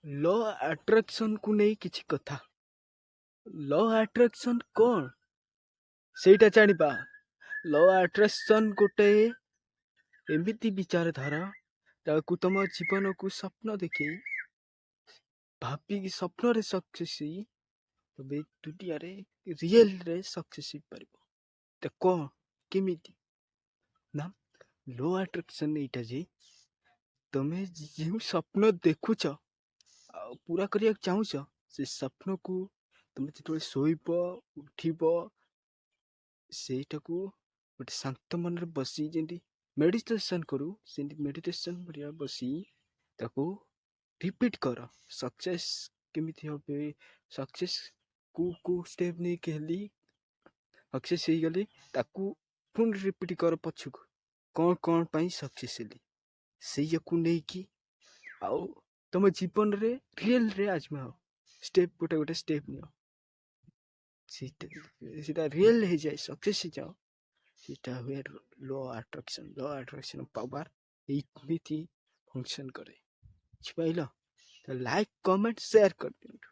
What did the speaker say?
ଲ attraction କୁ ନେଇ କିଛି କଥା। ଲ ଆଟ୍ରାକ୍ସନ୍ କ'ଣ ସେଇଟା ଜାଣିବା। ଲ ଆଟ୍ରାକ୍ସନ୍ ଗୋଟେ ଏମିତି ବିଚାରଧାରା ତାକୁ ତମ ଜୀବନକୁ ସ୍ୱପ୍ନ ଦେଖେଇ ଭାବିକି ସ୍ୱପ୍ନରେ ସକ୍ସେସ୍ ହେଇ ତମେ ଦୁନିଆରେ ରିଏଲରେ ସକ୍ସେସ୍ ହେଇପାରିବ। ତ କ'ଣ କେମିତି ନା ଲ ଆଟ୍ରାକ୍ସନ୍ ଏଇଟା ଯେ ତମେ ଯେଉଁ ସ୍ୱପ୍ନ ଦେଖୁଛ ଆଉ ପୁରା କରିବାକୁ ଚାହୁଁଛ ସେ ସ୍ୱପ୍ନକୁ ତମେ ଯେତେବେଳେ ଶୋଇବ ଉଠିବ ସେଇଟାକୁ ଗୋଟେ ଶାନ୍ତ ମନରେ ବସି ଯେମିତି ମେଡିଟେସନ୍ କରୁ ସେମିତି ମେଡିଟେସନ୍ ଭଳିଆ ବସି ତାକୁ ରିପିଟ୍ କର। ସକ୍ସେସ୍ କେମିତି হবে ସକ୍ସେସ୍ କୋଉ ଷ୍ଟେପ୍ ନେଇକି ହେଲି ସକ୍ସେସ୍ ହେଇଗଲି ତାକୁ ପୁଣି ରିପିଟ୍ କର ପଛକୁ କ'ଣ ପାଇଁ ସକ୍ସେସ୍ ହେଲି ସେଇଆକୁ ନେଇକି ଆଉ ତମ ଜୀବନରେ ରିଏଲରେ ଆଜମାଅ। ଗୋଟେ ଷ୍ଟେପ୍ ନିଅ ସେଇଟା ରିଏଲ ହେଇଯାଏ ସକ୍ସେସ୍ ହେଇଯାଅ। ସେଇଟା ହୁଏ ଲ ଆଟ୍ରାକ୍ସନ୍ ପାୱାର ଏମିତି ଫଙ୍କସନ୍ କରେ। ବୁଝିପାରିଲ? ତ ଲାଇକ୍ କମେଣ୍ଟ ସେୟାର କରିଦିଅନ୍ତୁ।